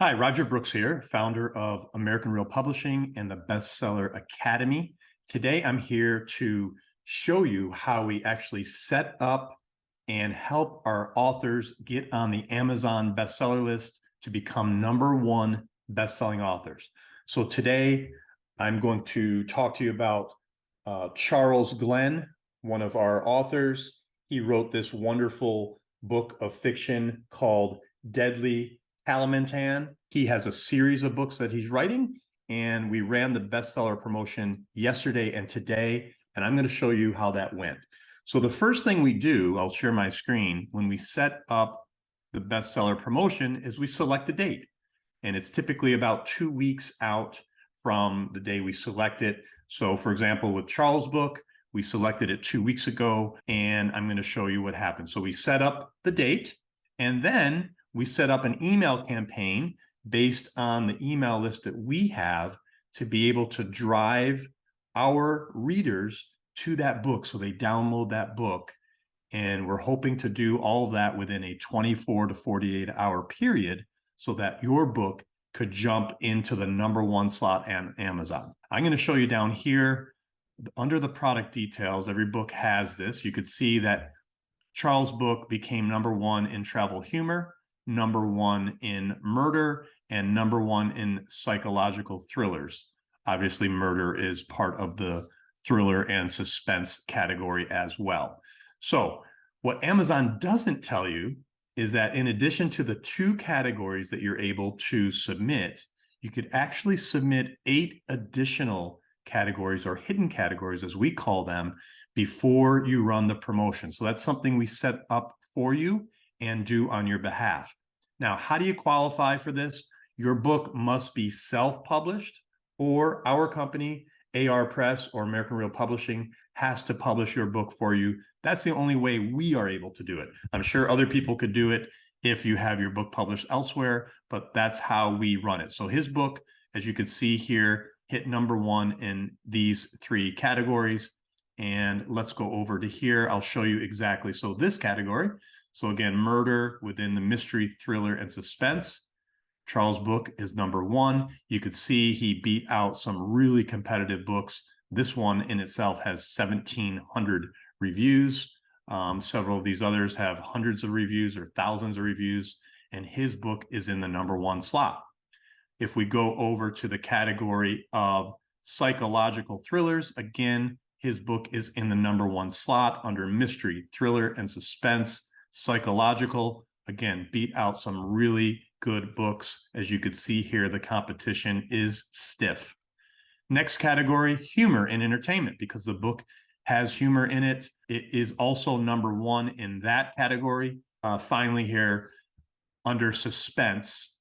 Hi, Roger Brooks here, founder of American Real Publishing and the Bestseller Academy. Today, I'm here to show you how we actually set up and help our authors get on the Amazon bestseller list to become #1 best-selling authors. So today, I'm going to talk to you about Charles Glenn, one of our authors. He wrote this wonderful book of fiction called Deadly Kalimantan. He has a series of books that he's writing, and we ran the bestseller promotion yesterday and today, and I'm going to show you how that went. So the first thing we do, I'll share my screen, when we set up the bestseller promotion is we select a date, and it's typically about 2 weeks out from the day we select it. So for example, with Charles' book, we selected it 2 weeks ago, and I'm going to show you what happened. So we set up the date, and then we set up an email campaign based on the email list that we have to be able to drive our readers to that book so they download that book. And we're hoping to do all of that within a 24 to 48 hour period so that your book could jump into the #1 slot on Amazon. I'm going to show you down here under the product details. Every book has this. You could see that Charles' book became #1 in travel humor, #1 in murder, and #1 in psychological thrillers. Obviously, murder is part of the thriller and suspense category as well. So what Amazon doesn't tell you is that in addition to the 2 categories that you're able to submit, you could actually submit 8 additional categories, or hidden categories as we call them, before you run the promotion. So that's something we set up for you and do on your behalf. Now, how do you qualify for this? Your book must be self-published, or our company, AR Press or American Real Publishing, has to publish your book for you. That's the only way we are able to do it. I'm sure other people could do it if you have your book published elsewhere, but that's how we run it. So his book, as you can see here, hit #1 in these 3 categories. And let's go over to here. I'll show you exactly. So this category, so again, murder within the mystery, thriller, and suspense. Charles' book is #1. You could see he beat out some really competitive books. This one in itself has 1,700 reviews. Several of these others have hundreds of reviews or thousands of reviews, and his book is in the #1 slot. If we go over to the category of psychological thrillers, again, his book is in the #1 slot under mystery, thriller, and suspense. Psychological, again, beat out some really good books. As you can see here, the competition is stiff. Next category, humor and entertainment, because the book has humor in it. It is also #1 in that category. Finally here, under suspense,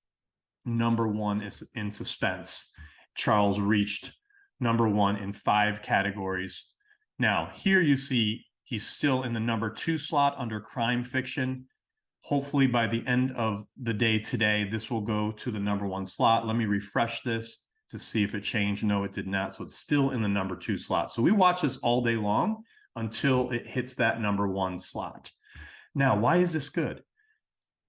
#1 is in suspense. Charles reached #1 in 5 categories. Now, here you see he's still in the #2 slot under crime fiction. Hopefully by the end of the day today, this will go to the #1 slot. Let me refresh this to see if it changed. No, it did not. So it's still in the #2 slot. So we watch this all day long until it hits that #1 slot. Now, why is this good?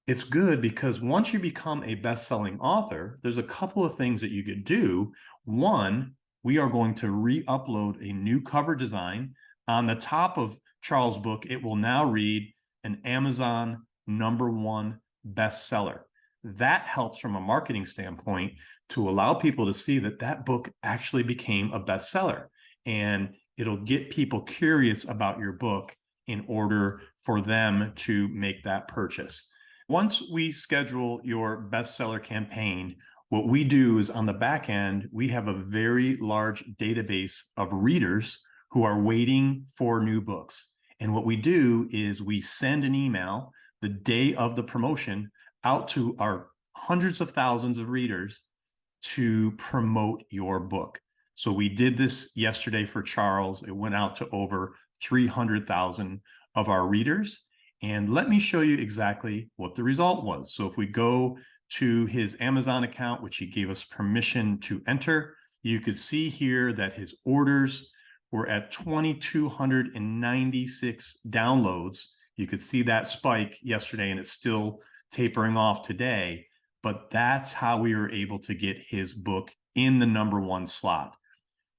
It's good because once you become a best-selling author, there's a couple of things that you could do. One, we are going to re-upload a new cover design. On the top of Charles' book, it will now read an Amazon #1 bestseller. That helps from a marketing standpoint to allow people to see that that book actually became a bestseller. And it'll get people curious about your book in order for them to make that purchase. Once we schedule your bestseller campaign, what we do is on the back end, we have a very large database of readers who are waiting for new books. And what we do is we send an email the day of the promotion out to our hundreds of thousands of readers to promote your book. So we did this yesterday for Charles. It went out to over 300,000 of our readers. And let me show you exactly what the result was. So if we go to his Amazon account, which he gave us permission to enter, you could see here that his orders were at 2,296 downloads. You could see that spike yesterday, and it's still tapering off today. but that's how we were able to get his book in the #1 slot.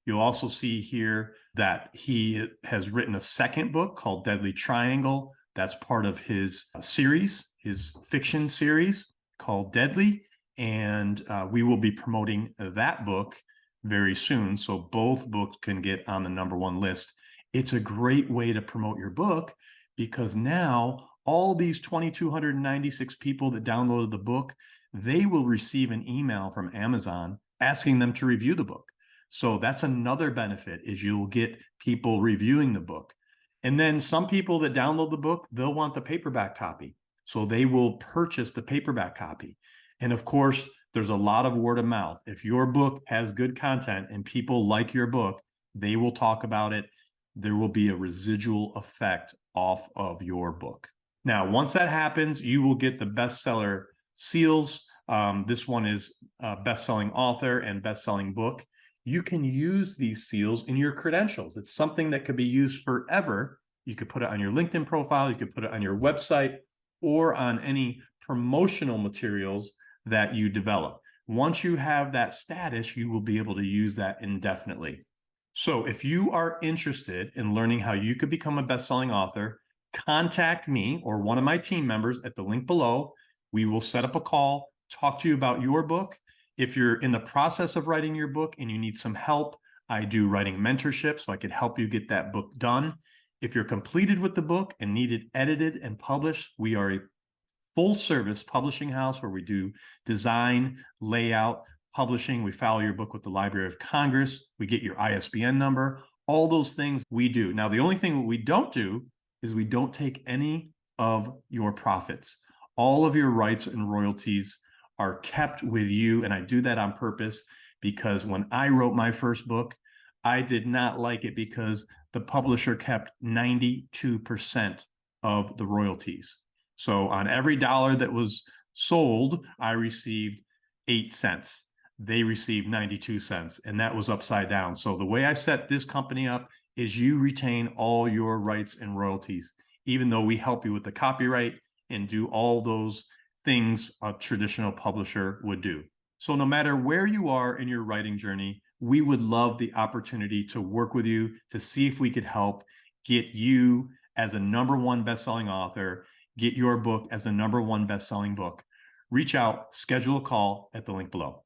You'll also see here that he has written a second book called Deadly Triangle. That's part of his series, his fiction series called Deadly. And we will be promoting that book very soon. So both books can get on the #1 list. It's a great way to promote your book because now all these 2,296 people that downloaded the book, they will receive an email from Amazon asking them to review the book. So that's another benefit is you'll get people reviewing the book. And then some people that download the book, they'll want the paperback copy. So they will purchase the paperback copy. And of course, there's a lot of word of mouth. If your book has good content and people like your book, they will talk about it. There will be a residual effect off of your book. Now, once that happens, you will get the bestseller seals. This one is best-selling author and best-selling book. You can use these seals in your credentials. It's something that could be used forever. You could put it on your LinkedIn profile, you could put it on your website, or on any promotional materials that you develop. Once you have that status, you will be able to use that indefinitely. So if you are interested in learning how you could become a best-selling author, contact me or one of my team members at the link below. We will set up a call, talk to you about your book. If you're in the process of writing your book and you need some help, I do writing mentorship, so I could help you get that book done. If you're completed with the book and need it edited and published, we are a full service publishing house where we do design, layout, publishing. We file your book with the Library of Congress. We get your ISBN number, all those things we do. Now, the only thing we don't do is we don't take any of your profits. All of your rights and royalties are kept with you. And I do that on purpose because when I wrote my first book, I did not like it because the publisher kept 92% of the royalties. So on every dollar that was sold, I received 8 cents. They received 92 cents, and that was upside down. So the way I set this company up is you retain all your rights and royalties, even though we help you with the copyright and do all those things a traditional publisher would do. So no matter where you are in your writing journey, we would love the opportunity to work with you to see if we could help get you as a #1 best-selling author, get your book as a #1 best-selling book. Reach out, schedule a call at the link below.